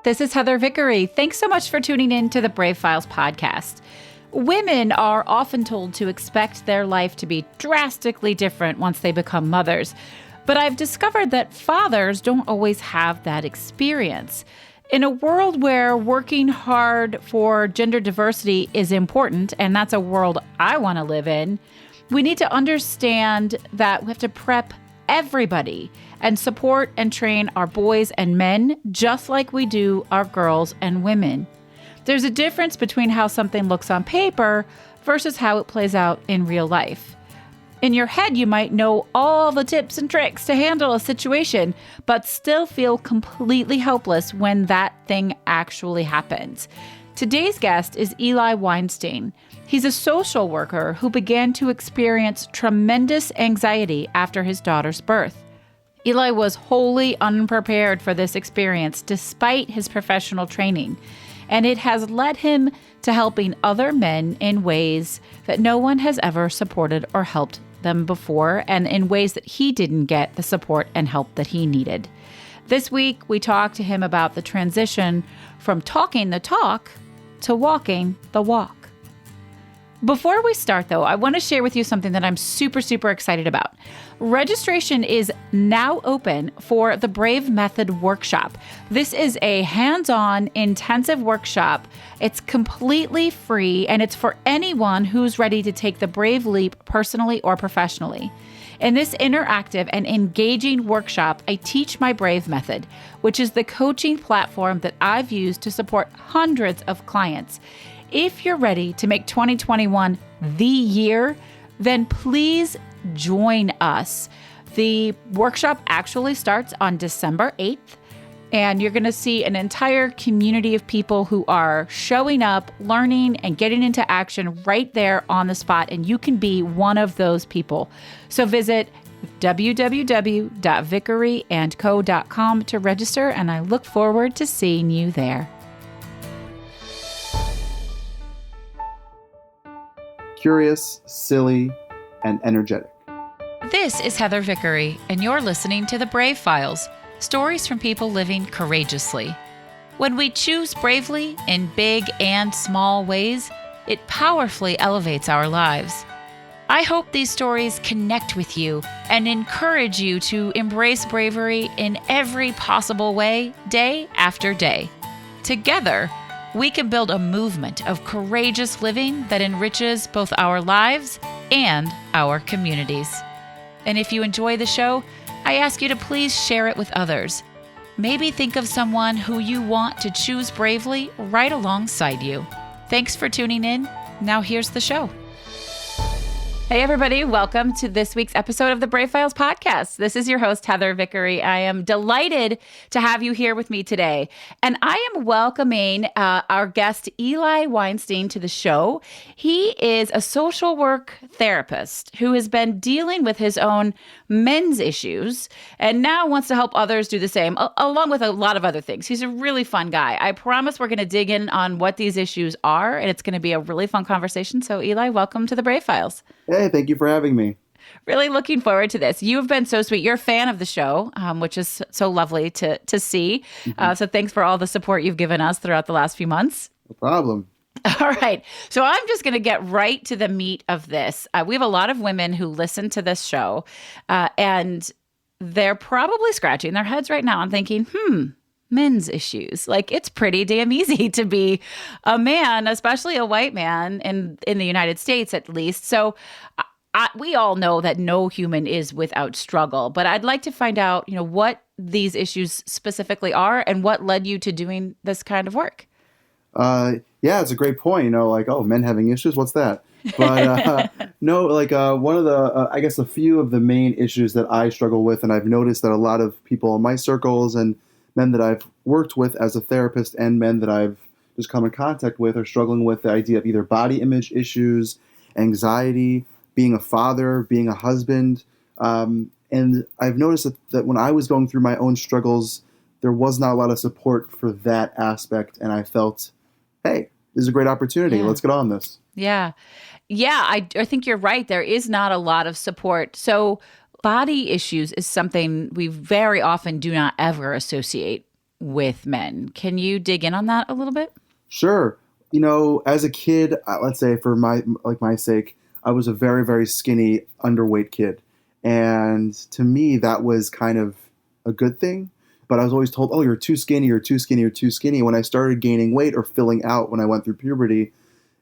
This is Heather Vickery. Thanks so much for tuning in to the Brave Files podcast. Women are often told to expect their life to be drastically different once they become mothers. But I've discovered that fathers don't always have that experience. In a world where working hard for gender diversity is important, and that's a world I want to live in, we need to understand that we have to prep everybody and support and train our boys and men just like we do our girls and women. There's a difference between how something looks on paper versus how it plays out in real life. In your head, you might know all the tips and tricks to handle a situation, but still feel completely helpless when that thing actually happens. Today's guest is Eli Weinstein. He's a social worker who began to experience tremendous anxiety after his daughter's birth. Eli was wholly unprepared for this experience despite his professional training, and it has led him to helping other men in ways that no one has ever supported or helped them before, and in ways that he didn't get the support and help that he needed. This week, we talked to him about the transition from talking the talk to walking the walk. Before we start, though, I want to share with you something that I'm super, super excited about. Registration is now open for the Brave Method Workshop. This is a hands-on, intensive workshop. It's completely free, and it's for anyone who's ready to take the brave leap personally or professionally. In this interactive and engaging workshop, I teach my Brave Method, which is the coaching platform that I've used to support hundreds of clients. If you're ready to make 2021 the year, then please join us. The workshop actually starts on December 8th, and you're going to see an entire community of people who are showing up, learning, and getting into action right there on the spot, and you can be one of those people. So visit www.vickeryandco.com to register, and I look forward to seeing you there. Curious, silly, and energetic. This is Heather Vickery, and you're listening to The Brave Files, stories from people living courageously. When we choose bravely in big and small ways, it powerfully elevates our lives. I hope these stories connect with you and encourage you to embrace bravery in every possible way, day after day. Together, we can build a movement of courageous living that enriches both our lives and our communities. And if you enjoy the show, I ask you to please share it with others. Maybe think of someone who you want to choose bravely right alongside you. Thanks for tuning in. Now here's the show. Hey, everybody. Welcome to this week's episode of the Brave Files podcast. This is your host, Heather Vickery. I am delighted to have you here with me today. And I am welcoming our guest, Eli Weinstein, to the show. He is a social work therapist who has been dealing with his own men's issues and now wants to help others do the same, along with a lot of other things. He's a really fun guy. I promise we're going to dig in on what these issues are, and it's going to be a really fun conversation. So, Eli, welcome to the Brave Files. Hey, thank you for having me. Really looking forward to this. You've been so sweet. You're a fan of the show, which is so lovely to see. So thanks for all the support you've given us throughout the last few months. No problem. All right. So I'm just going to get right to the meat of this. We have a lot of women who listen to this show, and they're probably scratching their heads right now and thinking, men's issues. Like, it's pretty damn easy to be a man, especially a white man in the United States, at least. So we all know that no human is without struggle, but I'd like to find out, what these issues specifically are and what led you to doing this kind of work. Yeah, it's a great point. Men having issues, what's that? But no, one of the, I guess a few of the main issues that I struggle with, and I've noticed that a lot of people in my circles and men that I've worked with as a therapist and men that I've just come in contact with are struggling with the idea of either body image issues, anxiety, being a father, being a husband. And I've noticed that when I was going through my own struggles, there was not a lot of support for that aspect. And I felt, hey, this is a great opportunity. Yeah. Let's get on this. Yeah. Yeah, I think you're right. There is not a lot of support. So body issues is something we very often do not ever associate with men. Can you dig in on that a little bit? Sure. As a kid, let's say for my sake, I was a very, very skinny, underweight kid. And to me, that was kind of a good thing. But I was always told, oh, you're too skinny, you're too skinny, you're too skinny. When I started gaining weight or filling out when I went through puberty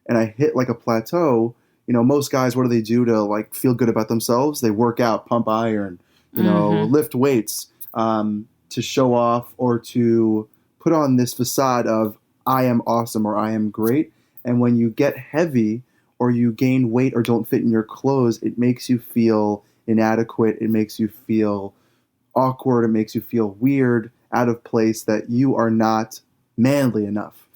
and I hit like a plateau, most guys, what do they do to like feel good about themselves? They work out, pump iron, lift weights to show off or to put on this facade of I am awesome or I am great. And when you get heavy or you gain weight or don't fit in your clothes, it makes you feel inadequate. It makes you feel awkward. It makes you feel weird, out of place, that you are not manly enough.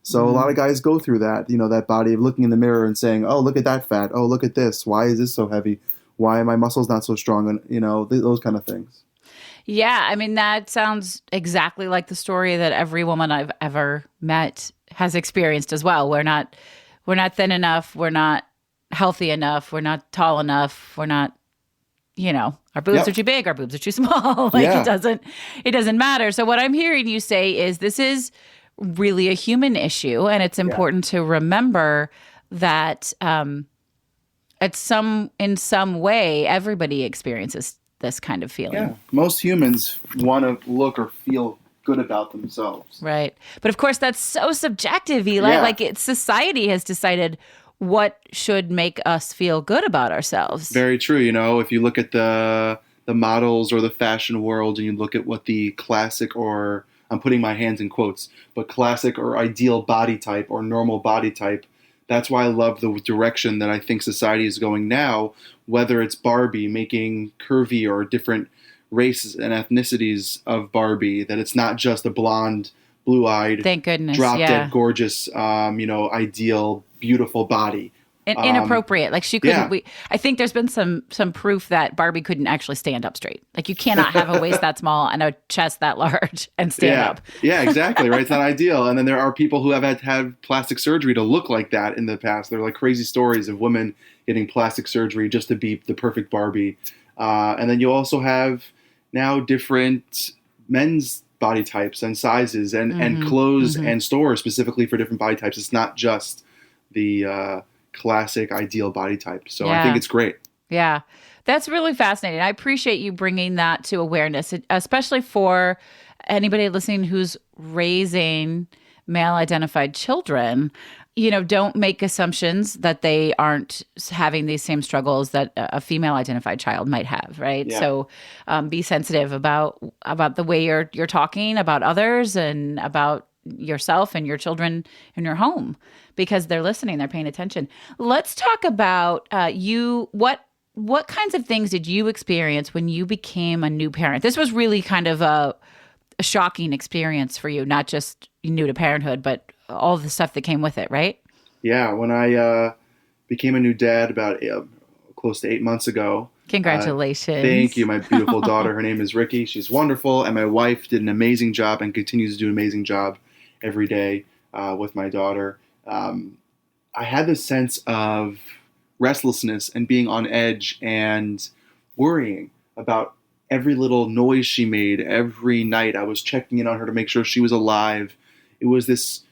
So a lot of guys go through that, that body of looking in the mirror and saying, oh, look at that fat. Oh, look at this. Why is this so heavy? Why are my muscles not so strong? And, those kind of things. Yeah. I mean, that sounds exactly like the story that every woman I've ever met has experienced as well. We're not thin enough. We're not healthy enough. We're not tall enough. We're not, our boobs are too big. Our boobs are too small. It doesn't matter. So what I'm hearing you say is this is really a human issue. And it's important to remember that in some way, everybody experiences this kind of feeling. Yeah. Most humans want to look or feel good about themselves. Right. But of course, that's so subjective, Eli. Yeah. Like society has decided what should make us feel good about ourselves. Very true. If you look at the models or the fashion world and you look at what the classic, or I'm putting my hands in quotes, but classic or ideal body type or normal body type, that's why I love the direction that I think society is going now, whether it's Barbie making curvy or different races and ethnicities of Barbie, that it's not just a blonde, blue-eyed, thank goodness, drop-dead gorgeous, ideal, beautiful body. Inappropriate. Like she couldn't. I think there's been some proof that Barbie couldn't actually stand up straight. Like you cannot have a waist that small and a chest that large and stand up. Yeah, exactly. Right. It's not ideal. And then there are people who have had to have plastic surgery to look like that in the past. There are like crazy stories of women getting plastic surgery just to be the perfect Barbie. And then you also have now different men's body types and sizes and clothes and stores specifically for different body types. It's not just the classic ideal body type. So I think it's great. Yeah. That's really fascinating. I appreciate you bringing that to awareness, especially for anybody listening who's raising male-identified children. Don't make assumptions that they aren't having these same struggles that a female-identified child might have, right? Yeah. So be sensitive about the way you're talking about others and about yourself and your children in your home, because they're listening, they're paying attention. Let's talk about you. What kinds of things did you experience when you became a new parent? This was really kind of a shocking experience for you, not just new to parenthood, but all the stuff that came with it, right? Yeah. When I became a new dad about close to 8 months ago. Congratulations. Thank you. My beautiful daughter, her name is Ricky. She's wonderful. And my wife did an amazing job and continues to do an amazing job every day with my daughter. I had this sense of restlessness and being on edge and worrying about every little noise she made every night. I was checking in on her to make sure she was alive. It was this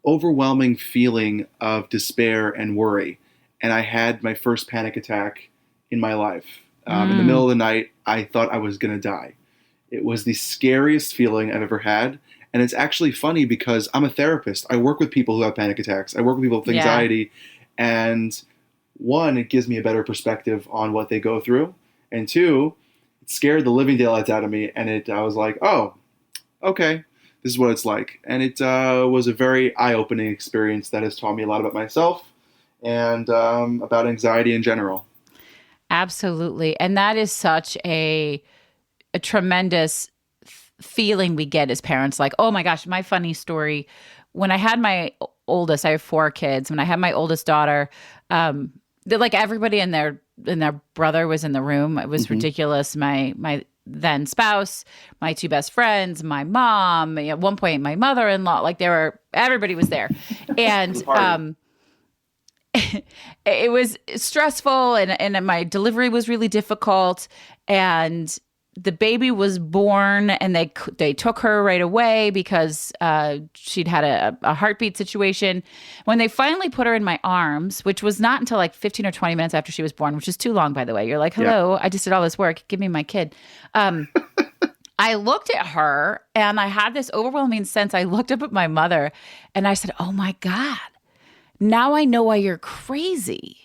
overwhelming feeling of despair and worry. And I had my first panic attack in my life. In the middle of the night, I thought I was going to die. It was the scariest feeling I've ever had. And it's actually funny because I'm a therapist. I work with people who have panic attacks. I work with people with anxiety. And one, it gives me a better perspective on what they go through. And two, it scared the living daylights out of me. And I was like, oh, okay, this is what it's like. And it was a very eye-opening experience that has taught me a lot about myself and about anxiety in general. Absolutely. And that is such a tremendous feeling we get as parents. Like, oh my gosh, my funny story. When I had my oldest, I have 4 kids. When I had my oldest daughter, like everybody and their brother was in the room. It was ridiculous. My then spouse, my 2 best friends, my mom, at one point my mother-in-law, like everybody was there. And it was stressful and my delivery was really difficult. And the baby was born and they took her right away because she'd had a heartbeat situation. When they finally put her in my arms, which was not until like 15 or 20 minutes after she was born, which is too long, by the way. You're like, hello, I just did all this work. Give me my kid. I looked at her and I had this overwhelming sense. I looked up at my mother and I said, oh my God, now I know why you're crazy.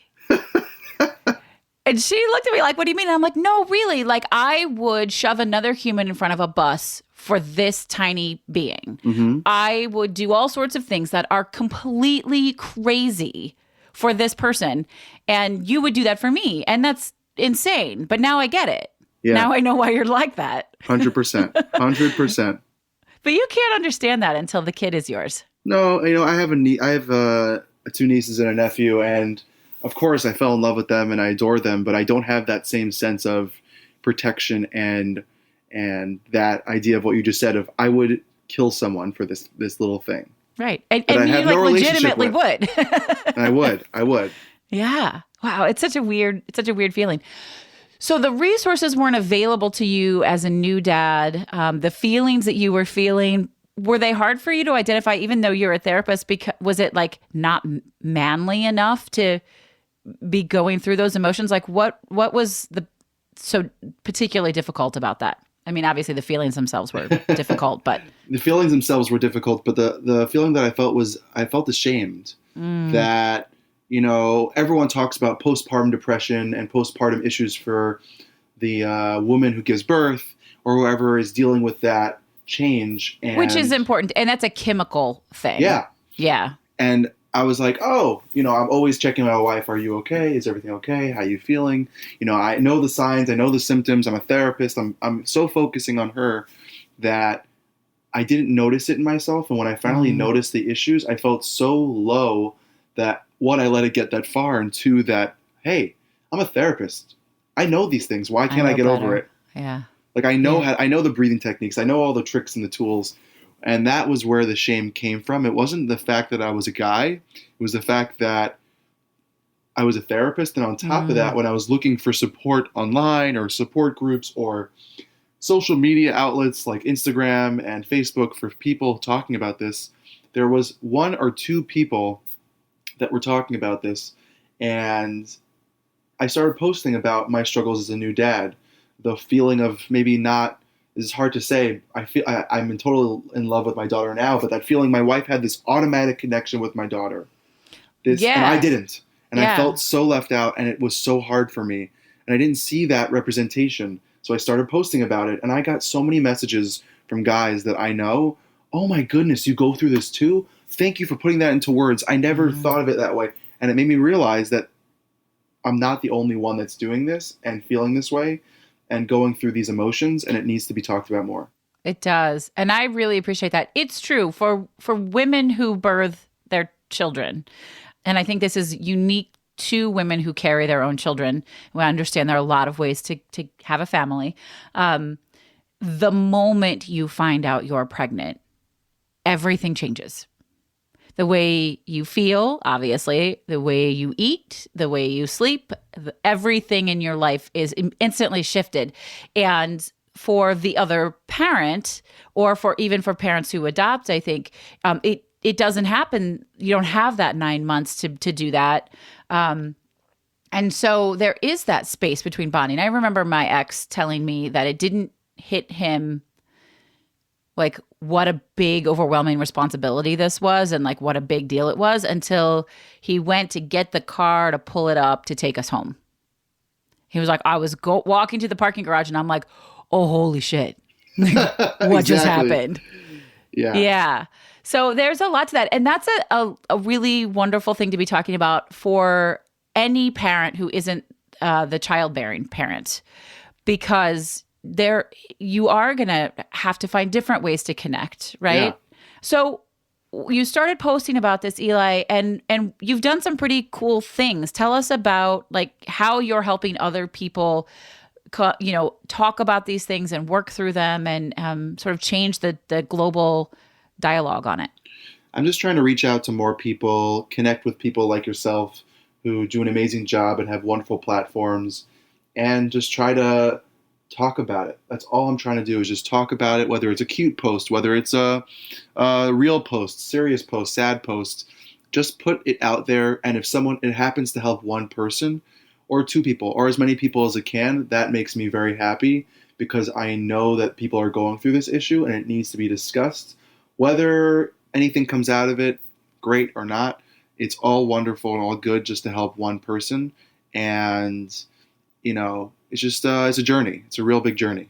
And she looked at me like, what do you mean? And I'm like, no, really. Like, I would shove another human in front of a bus for this tiny being. Mm-hmm. I would do all sorts of things that are completely crazy for this person. And you would do that for me. And that's insane. But now I get it. Yeah. Now I know why you're like that. 100%. 100%. But you can't understand that until the kid is yours. No, I have two nieces and a nephew, and of course, I fell in love with them and I adore them, but I don't have that same sense of protection and that idea of what you just said of I would kill someone for this little thing. Right. And you like legitimately would. I would. Yeah. Wow. It's such a weird feeling. So the resources weren't available to you as a new dad. The feelings that you were feeling, were they hard for you to identify, even though you're a therapist? Because was it like not manly enough to be going through those emotions? Like what was so particularly difficult about that? I mean, obviously the feelings themselves were difficult, but the feelings themselves were difficult. But the feeling that I felt was I felt ashamed that, everyone talks about postpartum depression and postpartum issues for the woman who gives birth or whoever is dealing with that change. Which is important. And that's a chemical thing. Yeah. Yeah. And I was like, I'm always checking my wife. Are you okay? Is everything okay? How are you feeling? I know the signs. I know the symptoms. I'm a therapist. I'm so focusing on her that I didn't notice it in myself. And when I finally noticed the issues, I felt so low that, one, I let it get that far. And two, that, hey, I'm a therapist. I know these things. Why can't I get over it? Yeah. Like I know I know the breathing techniques. I know all the tricks and the tools. And that was where the shame came from. It wasn't the fact that I was a guy. It was the fact that I was a therapist. And on top of that, when I was looking for support online or support groups or social media outlets like Instagram and Facebook for people talking about this, there was one or two people that were talking about this. And I started posting about my struggles as a new dad. The feeling of maybe not, it's hard to say. I'm in love with my daughter now, but that feeling, my wife had this automatic connection with my daughter. And I didn't. And I felt so left out, and it was so hard for me. And I didn't see that representation. So I started posting about it, and I got so many messages from guys that I know. Oh my goodness, you go through this too? Thank you for putting that into words. I never thought of it that way. And it made me realize that I'm not the only one that's doing this and feeling this way and going through these emotions, and it needs to be talked about more. It does. And I really appreciate that. It's true for women who birth their children. And I think this is unique to women who carry their own children. We understand there are a lot of ways to have a family. The moment you find out you're pregnant, everything changes. The way you feel, obviously, the way you eat, the way you sleep, everything in your life is instantly shifted. And for the other parent, or even for parents who adopt, I think it doesn't happen. You don't have that 9 months to do that. And so there is that space between bonding. I remember my ex telling me that it didn't hit him like what a big, overwhelming responsibility this was and like what a big deal it was until he went to get the car to pull it up to take us home. He was like, I was walking to the parking garage and I'm like, oh, holy shit. What just happened? Yeah. Yeah. So there's a lot to that. And that's a really wonderful thing to be talking about for any parent who isn't the childbearing parent, because you are going to have to find different ways to connect, right? Yeah. So you started posting about this, Eli, and you've done some pretty cool things. Tell us about like how you're helping other people, talk about these things and work through them and sort of change the global dialogue on it. I'm just trying to reach out to more people, connect with people like yourself who do an amazing job and have wonderful platforms, and just try to talk about it. That's all I'm trying to do is just talk about it, whether it's a cute post, whether it's a real post, serious post, sad post. Just put it out there. And if it happens to help one person or two people or as many people as it can, that makes me very happy because I know that people are going through this issue and it needs to be discussed. Whether anything comes out of it, great or not, it's all wonderful and all good just to help one person. And, it's just, it's a journey. It's a real big journey.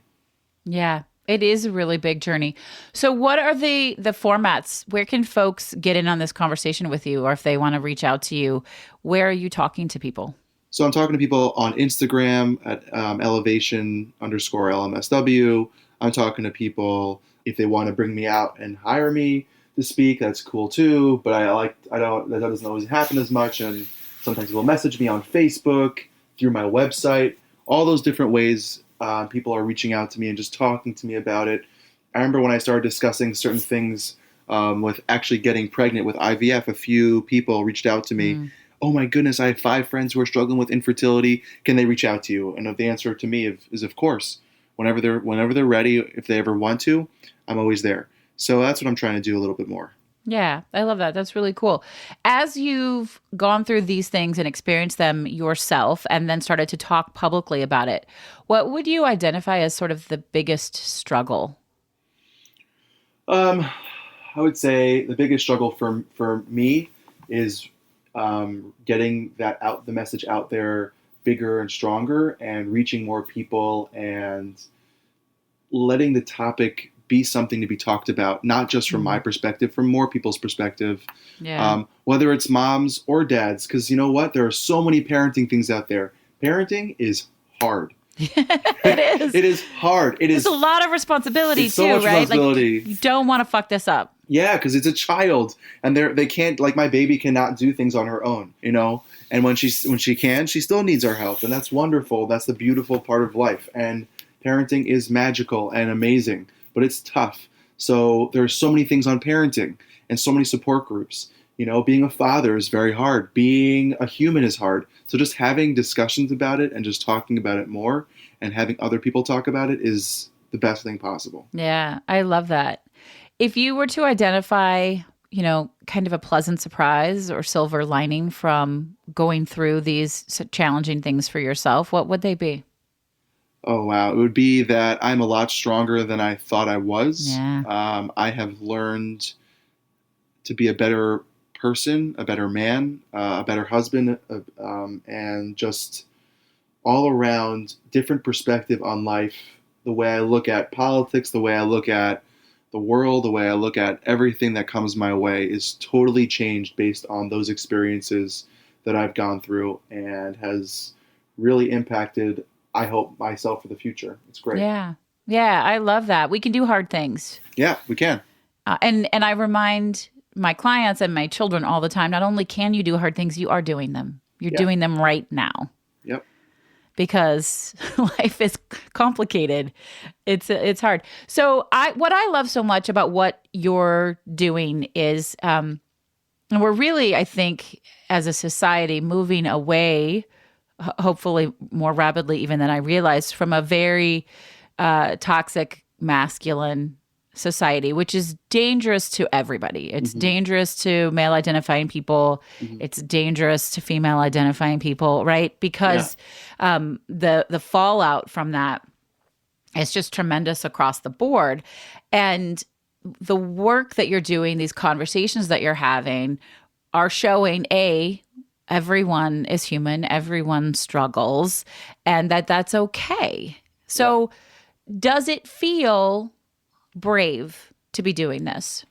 Yeah, it is a really big journey. So what are the formats? Where can folks get in on this conversation with you? Or if they want to reach out to you, where are you talking to people? So I'm talking to people on Instagram at elevation_LMSW. I'm talking to people if they want to bring me out and hire me to speak. That's cool too. But that doesn't always happen as much. And sometimes people message me on Facebook, through my website, all those different ways. People are reaching out to me and just talking to me about it. I remember when I started discussing certain things with actually getting pregnant with IVF, a few people reached out to me. Oh my goodness, I have 5 friends who are struggling with infertility. Can they reach out to you? And the answer to me is of course. Whenever they're ready, if they ever want to, I'm always there. So that's what I'm trying to do a little bit more. Yeah, I love that. That's really cool. As you've gone through these things and experienced them yourself and then started to talk publicly about it, what would you identify as sort of the biggest struggle? I would say the biggest struggle for me is getting the message out there bigger and stronger and reaching more people and letting the topic be something to be talked about, not just from my perspective, from more people's perspective, whether it's moms or dads. Because you know what? There are so many parenting things out there. Parenting is hard. It is. It is hard. It's a lot of responsibility it's too, so much right? responsibility. Like, you don't want to fuck this up. Yeah, because it's a child, and they can't, like, my baby cannot do things on her own, And when she can, she still needs our help, and that's wonderful. That's the beautiful part of life. And parenting is magical and amazing, but it's tough. So there's so many things on parenting and so many support groups. Being a father is very hard. Being a human is hard. So just having discussions about it and just talking about it more and having other people talk about it is the best thing possible. Yeah, I love that. If you were to identify, kind of a pleasant surprise or silver lining from going through these challenging things for yourself, what would they be? Oh, wow. It would be that I'm a lot stronger than I thought I was. Yeah. I have learned to be a better person, a better man, a better husband, and just all around different perspective on life. The way I look at politics, the way I look at the world, the way I look at everything that comes my way is totally changed based on those experiences that I've gone through and has really impacted, I hope, myself for the future. It's great. Yeah. Yeah, I love that. We can do hard things. Yeah, we can. And I remind my clients and my children all the time, not only can you do hard things, you are doing them. You're doing them right now. Yep. Because life is complicated. It's hard. So what I love so much about what you're doing is, and we're really, I think, as a society, moving away, hopefully more rapidly even than I realized, from a very toxic masculine society, which is dangerous to everybody. It's dangerous to male identifying people. It's dangerous to female identifying people, right? Because the fallout from that is just tremendous across the board. And the work that you're doing, these conversations that you're having are showing, everyone is human, everyone struggles, and that's okay. So does it feel brave to be doing this?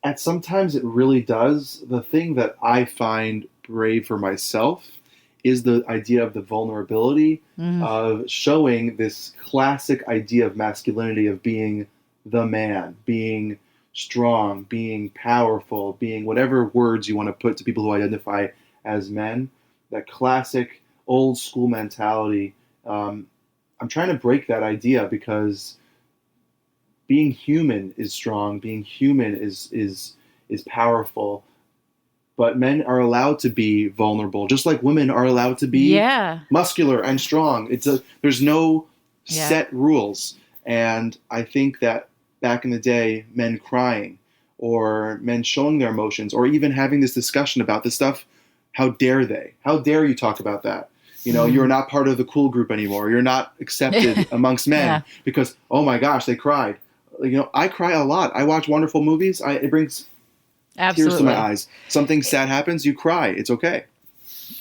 And sometimes it really does. The thing that I find brave for myself is the idea of the vulnerability of showing this classic idea of masculinity, of being the man, being strong, being powerful, being whatever words you want to put to people who identify as men. That classic old school mentality. I'm trying to break that idea because being human is strong. Being human is powerful. But men are allowed to be vulnerable, just like women are allowed to be muscular and strong. There's no Yeah. set rules. And I think that back in the day, men crying or men showing their emotions or even having this discussion about this stuff, how dare they? How dare you talk about that? You know, you're not part of the cool group anymore. You're not accepted amongst men Yeah. because, oh my gosh, they cried. You know, I cry a lot. I watch wonderful movies. It brings tears to Absolutely. my eyes. Something sad happens, you cry. It's okay.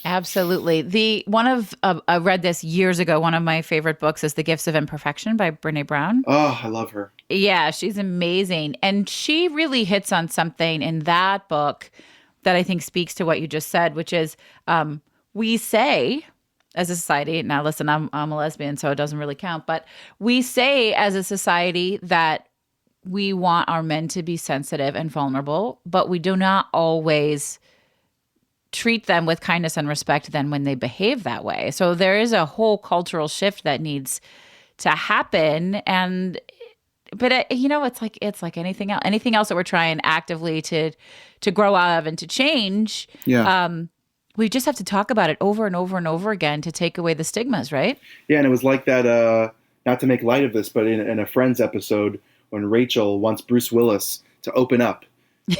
Absolutely. I read this years ago. One of my favorite books is The Gifts of Imperfection by Brene Brown. Oh, I love her. Yeah, she's amazing. And she really hits on something in that book that I think speaks to what you just said, which is we say as a society, now listen, I'm a lesbian, so it doesn't really count, but we say as a society that we want our men to be sensitive and vulnerable, but we do not always treat them with kindness and respect then when they behave that way. So there is a whole cultural shift that needs to happen. But it's like anything else that we're trying actively to grow out of and to change. Yeah. We just have to talk about it over and over and over again to take away the stigmas, right? Yeah, and it was like that, not to make light of this, but in a Friends episode when Rachel wants Bruce Willis to open up.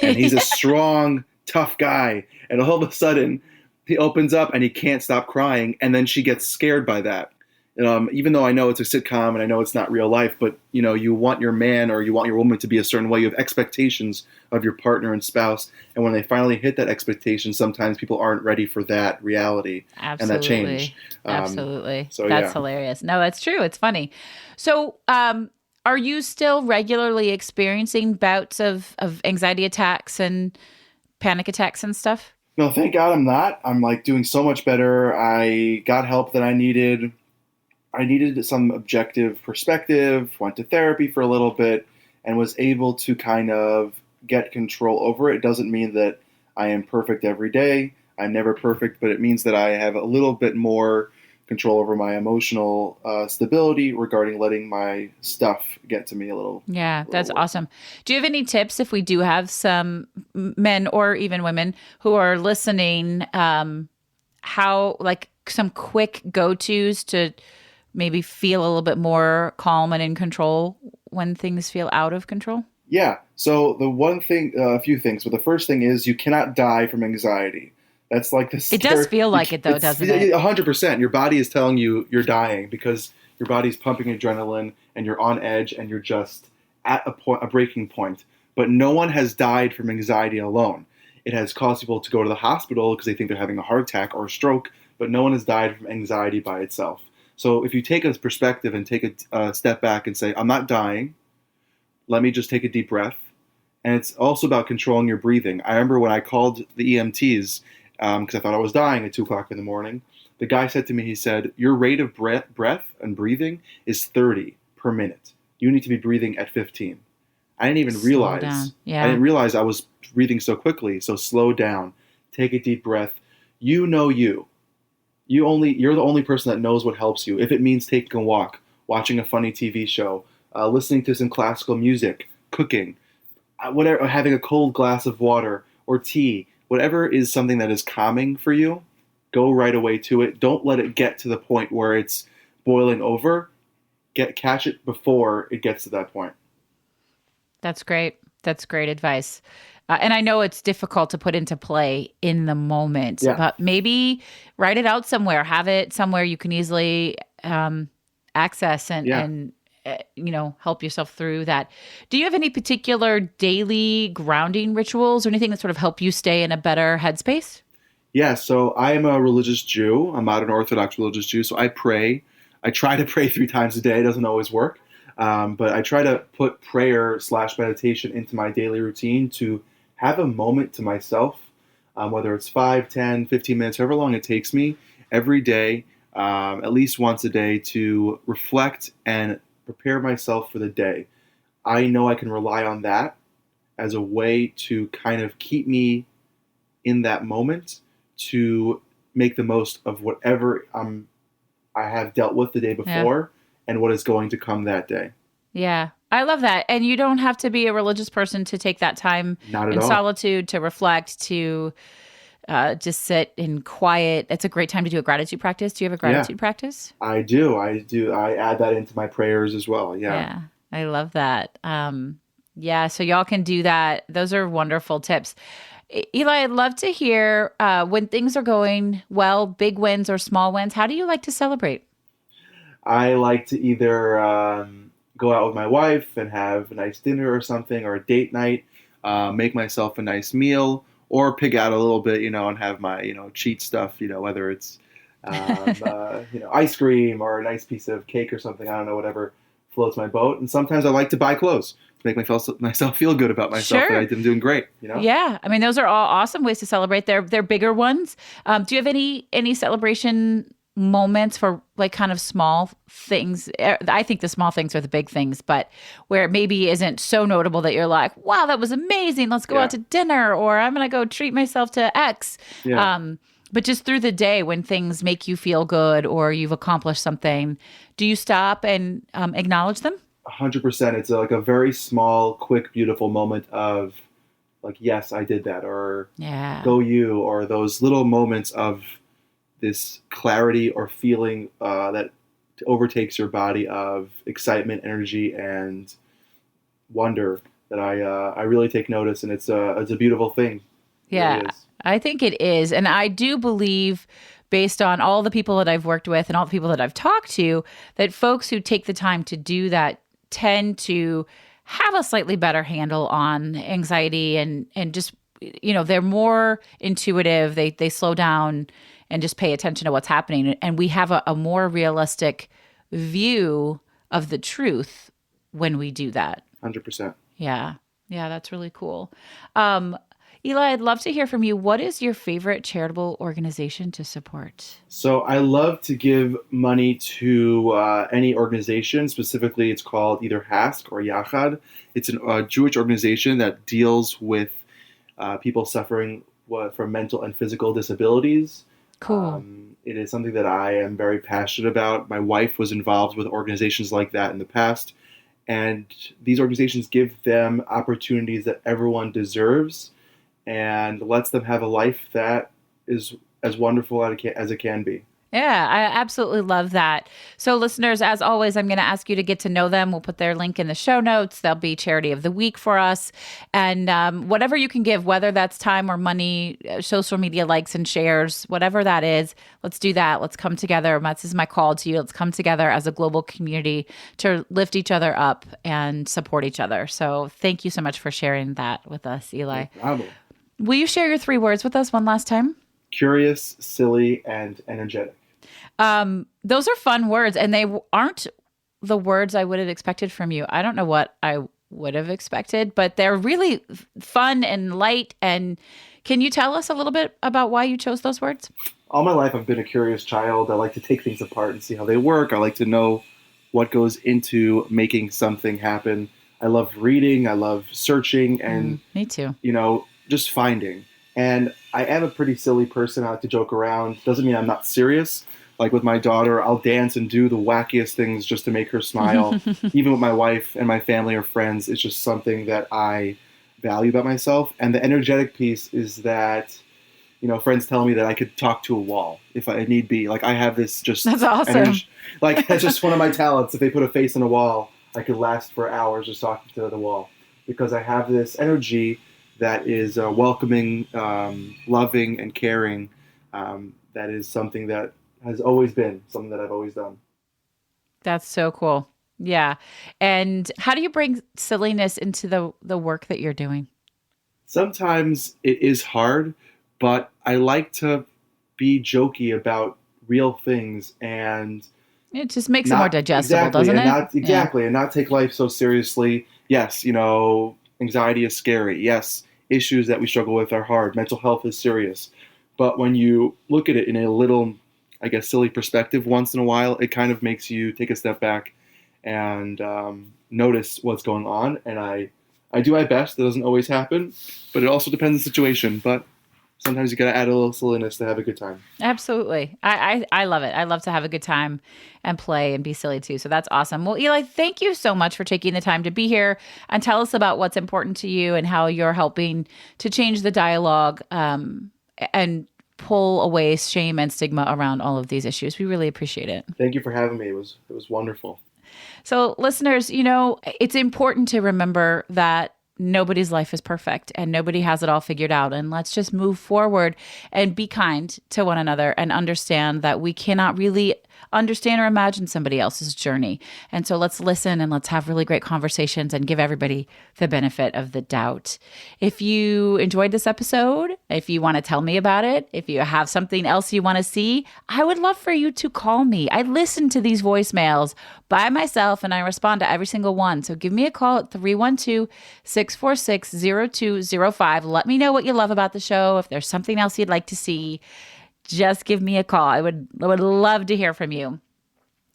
And he's a strong, tough guy. And all of a sudden, he opens up and he can't stop crying. And then she gets scared by that. Even though I know it's a sitcom and I know it's not real life, but you know, you want your man or you want your woman to be a certain way. You have expectations of your partner and spouse, and when they finally hit that expectation, sometimes people aren't ready for that reality and that change. Absolutely. So That's yeah. hilarious. No, it's true. It's funny. So, are you still regularly experiencing bouts of anxiety attacks and panic attacks and stuff? No, thank God I'm not. I'm like doing so much better. I got help that I needed. I needed some objective perspective, went to therapy for a little bit, and was able to kind of get control over it. It doesn't mean that I am perfect every day. I'm never perfect, but it means that I have a little bit more control over my emotional stability regarding letting my stuff get to me a little. Yeah, that's more. awesome. Do you have any tips if we do have some men or even women who are listening, how, like, some quick go-tos to maybe feel a little bit more calm and in control when things feel out of control? Yeah. So the one thing, a few things, but the first thing is you cannot die from anxiety. That's like the It does feel like it though, doesn't it? 100%. Your body is telling you you're dying because your body's pumping adrenaline and you're on edge and you're just at a breaking point. But no one has died from anxiety alone. It has caused people to go to the hospital because they think they're having a heart attack or a stroke, but no one has died from anxiety by itself. So if you take a perspective and take a step back and say, I'm not dying, let me just take a deep breath. And it's also about controlling your breathing. I remember when I called the EMTs, because I thought I was dying at 2 o'clock in the morning, the guy said to me, he said, your rate of breath and breathing is 30 per minute. You need to be breathing at 15. I didn't even realize. Slow down. Yeah. I didn't realize I was breathing so quickly. So slow down. Take a deep breath. You know you. You're the only person that knows what helps you. If it means taking a walk, watching a funny TV show, listening to some classical music, cooking, whatever, having a cold glass of water or tea, whatever is something that is calming for you, go right away to it. Don't let it get to the point where it's boiling over. Catch it before it gets to that point. That's great. That's great advice. And I know it's difficult to put into play in the moment, but maybe write it out somewhere, have it somewhere you can easily access and help yourself through that. Do you have any particular daily grounding rituals or anything that sort of help you stay in a better headspace? Yeah, so I am a religious Jew. I'm not an Orthodox religious Jew, so I pray. I try to pray 3 times a day. It doesn't always work. But I try to put prayer/meditation into my daily routine to have a moment to myself, whether it's 5, 10, 15 minutes, however long it takes me, every day, at least once a day, to reflect and prepare myself for the day. I know I can rely on that as a way to kind of keep me in that moment to make the most of whatever I have dealt with the day before and what is going to come that day. Yeah, I love that. And you don't have to be a religious person to take that time Not at in all. solitude to reflect, to just sit in quiet. It's a great time to do a gratitude practice. Do you have a gratitude practice? I do. I add that into my prayers as well. Yeah. Yeah, I love that. Yeah, so y'all can do that. Those are wonderful tips. Eli, I'd love to hear when things are going well, big wins or small wins. How do you like to celebrate? I like to either go out with my wife and have a nice dinner or something, or a date night, make myself a nice meal, or pig out a little bit, and have my, cheat stuff, whether it's, ice cream or a nice piece of cake or something. I don't know, whatever floats my boat. And sometimes I like to buy clothes to make myself feel good about myself, Sure. that I'm doing great, Yeah, I mean, those are all awesome ways to celebrate. They're bigger ones. Do you have any celebration moments for like kind of small things? I think the small things are the big things, but where it maybe isn't so notable that you're like, wow, that was amazing. Let's go out to dinner, or I'm going to go treat myself to X. Yeah. But just through the day when things make you feel good or you've accomplished something, do you stop and acknowledge them? 100%. It's like a very small, quick, beautiful moment of like, yes, I did that, or go you, or those little moments of this clarity or feeling that overtakes your body of excitement, energy, and wonder that I really take notice, and it's a beautiful thing. Yeah, really I think it is. And I do believe, based on all the people that I've worked with and all the people that I've talked to, that folks who take the time to do that tend to have a slightly better handle on anxiety and just, they're more intuitive. They slow down and just pay attention to what's happening. And we have a more realistic view of the truth when we do that. 100%. Yeah. Yeah, that's really cool. Eli, I'd love to hear from you. What is your favorite charitable organization to support? So I love to give money to any organization. Specifically, it's called either HASC or Yachad. It's a Jewish organization that deals with people suffering from mental and physical disabilities. Cool. It is something that I am very passionate about. My wife was involved with organizations like that in the past. And these organizations give them opportunities that everyone deserves and lets them have a life that is as wonderful as it can be. Yeah, I absolutely love that. So listeners, as always, I'm going to ask you to get to know them. We'll put their link in the show notes. They'll be Charity of the Week for us. And whatever you can give, whether that's time or money, social media likes and shares, whatever that is, let's do that. Let's come together. This is my call to you. Let's come together as a global community to lift each other up and support each other. So thank you so much for sharing that with us, Eli. No problem. Will you share your 3 words with us one last time? Curious, silly, and energetic. Those are fun words, and they aren't the words I would have expected from you. I don't know what I would have expected, but they're really fun and light. And can you tell us a little bit about why you chose those words? All my life, I've been a curious child. I like to take things apart and see how they work. I like to know what goes into making something happen. I love reading. I love searching and, me too. Just finding. And I am a pretty silly person. I like to joke around. Doesn't mean I'm not serious. Like with my daughter, I'll dance and do the wackiest things just to make her smile. Even with my wife and my family or friends, it's just something that I value about myself. And the energetic piece is that, friends tell me that I could talk to a wall if I need be. Like I have this just That's awesome. energy. Like that's just one of my talents. If they put a face on a wall, I could last for hours just talking to the wall because I have this energy that is welcoming, loving, and caring. That is something that has always been something that I've always done. That's so cool. Yeah. And how do you bring silliness into the work that you're doing? Sometimes it is hard, but I like to be jokey about real things and it just makes it more digestible, doesn't it? And not take life so seriously. Yes, anxiety is scary. Yes, issues that we struggle with are hard. Mental health is serious. But when you look at it in a little, I guess, silly perspective once in a while, it kind of makes you take a step back and notice what's going on. And I do my best. That doesn't always happen, but it also depends on the situation. But sometimes you got to add a little silliness to have a good time. Absolutely. I love it. I love to have a good time and play and be silly too. So that's awesome. Well, Eli, thank you so much for taking the time to be here and tell us about what's important to you and how you're helping to change the dialogue and pull away shame and stigma around all of these issues. We really appreciate it. Thank you for having me. It was wonderful. So listeners, it's important to remember that nobody's life is perfect and nobody has it all figured out. And let's just move forward and be kind to one another and understand that we cannot really understand or imagine somebody else's journey. And so let's listen and let's have really great conversations and give everybody the benefit of the doubt. If you enjoyed this episode, if you want to tell me about it, if you have something else you want to see, I would love for you to call me. I listen to these voicemails by myself and I respond to every single one. So give me a call at 312-646-0205. Let me know what you love about the show. If there's something else you'd like to see, just give me a call. I would love to hear from you.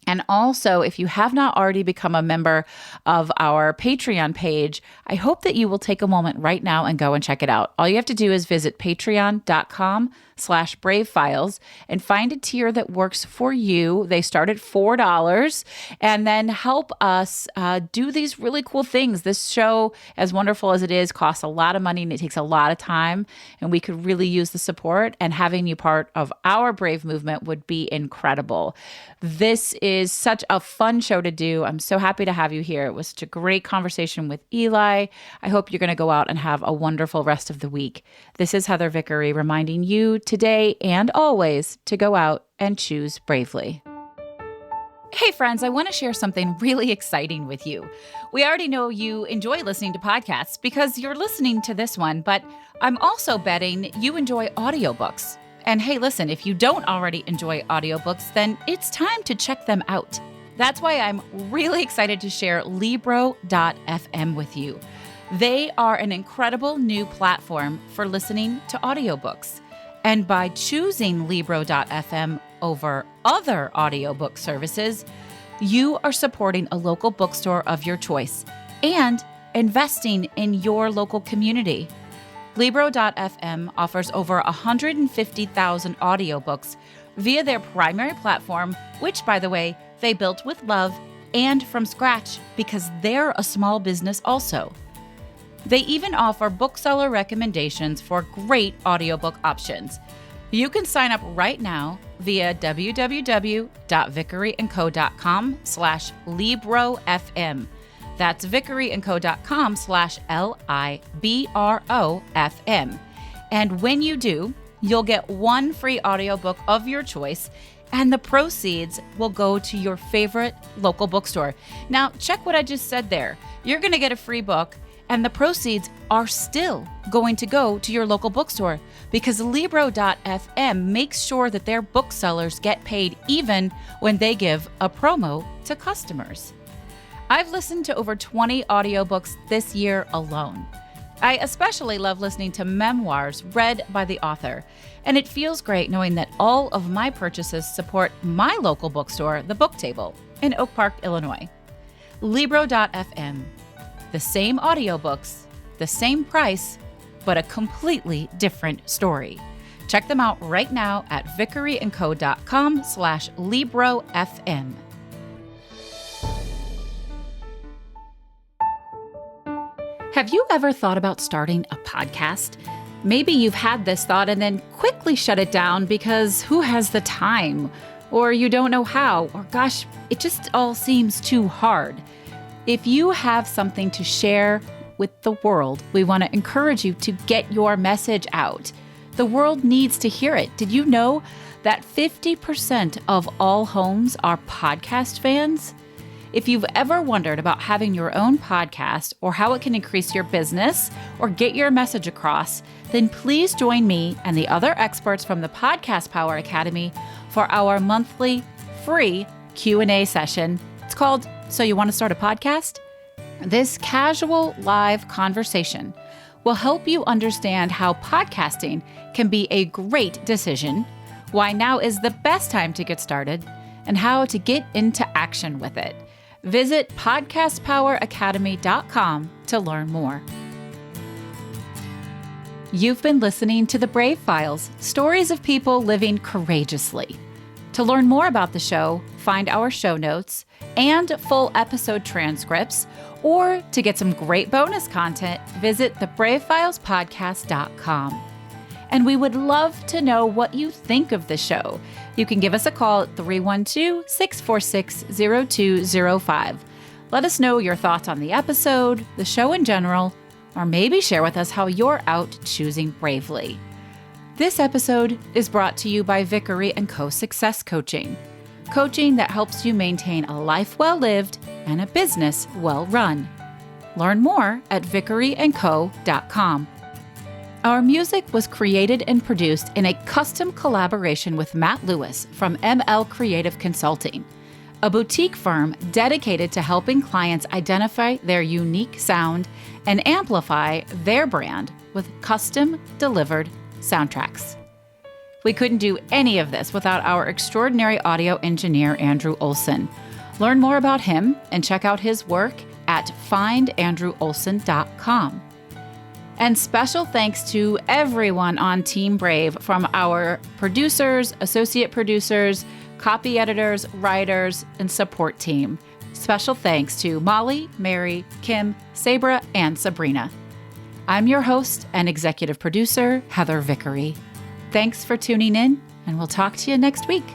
And also, if you have not already become a member of our Patreon page, I hope that you will take a moment right now and go and check it out. All you have to do is visit patreon.com/bravefiles and find a tier that works for you. They start at $4 and then help us do these really cool things. This show, as wonderful as it is, costs a lot of money and it takes a lot of time, and we could really use the support, and having you part of our Brave movement would be incredible. This is such a fun show to do. I'm so happy to have you here. It was such a great conversation with Eli. I hope you're going to go out and have a wonderful rest of the week. This is Heather Vickery reminding you today and always to go out and choose bravely. Hey friends, I want to share something really exciting with you. We already know you enjoy listening to podcasts because you're listening to this one, but I'm also betting you enjoy audiobooks. And hey, listen, if you don't already enjoy audiobooks, then it's time to check them out. That's why I'm really excited to share Libro.fm with you. They are an incredible new platform for listening to audiobooks. And by choosing Libro.fm over other audiobook services, you are supporting a local bookstore of your choice and investing in your local community. Libro.fm offers over 150,000 audiobooks via their primary platform, which, by the way, they built with love and from scratch because they're a small business also. They even offer bookseller recommendations for great audiobook options. You can sign up right now via www.vickeryandco.com/LibroFM. That's vickeryandco.com/LIBROFM. And when you do, you'll get one free audiobook of your choice, and the proceeds will go to your favorite local bookstore. Now, check what I just said there. You're going to get a free book, and the proceeds are still going to go to your local bookstore because Libro.fm makes sure that their booksellers get paid even when they give a promo to customers. I've listened to over 20 audiobooks this year alone. I especially love listening to memoirs read by the author, and it feels great knowing that all of my purchases support my local bookstore, The Book Table, in Oak Park, Illinois. Libro.fm. The same audiobooks, the same price, but a completely different story. Check them out right now at vickeryandco.com/LibroFM. Have you ever thought about starting a podcast? Maybe you've had this thought and then quickly shut it down because who has the time? Or you don't know how, or gosh, it just all seems too hard. If you have something to share with the world, we want to encourage you to get your message out. The world needs to hear it. Did you know that 50% of all homes are podcast fans? If you've ever wondered about having your own podcast or how it can increase your business or get your message across, then please join me and the other experts from the Podcast Power Academy for our monthly free Q&A session. It's called So You Want to Start a Podcast? This casual live conversation will help you understand how podcasting can be a great decision, why now is the best time to get started, and how to get into action with it. Visit podcastpoweracademy.com to learn more. You've been listening to The Brave Files, stories of people living courageously. To learn more about the show, find our show notes and full episode transcripts, or to get some great bonus content, visit thebravefilespodcast.com. And we would love to know what you think of the show. You can give us a call at 312-646-0205. Let us know your thoughts on the episode, the show in general, or maybe share with us how you're out choosing bravely. This episode is brought to you by Vickery & Co. Success Coaching. Coaching that helps you maintain a life well lived and a business well run. Learn more at vickeryandco.com. Our music was created and produced in a custom collaboration with Matt Lewis from ML Creative Consulting, a boutique firm dedicated to helping clients identify their unique sound and amplify their brand with custom delivered soundtracks. We couldn't do any of this without our extraordinary audio engineer, Andrew Olson. Learn more about him and check out his work at findandrewolson.com. And special thanks to everyone on Team Brave, from our producers, associate producers, copy editors, writers, and support team. Special thanks to Molly, Mary, Kim, Sabra, and Sabrina. I'm your host and executive producer, Heather Vickery. Thanks for tuning in, and we'll talk to you next week.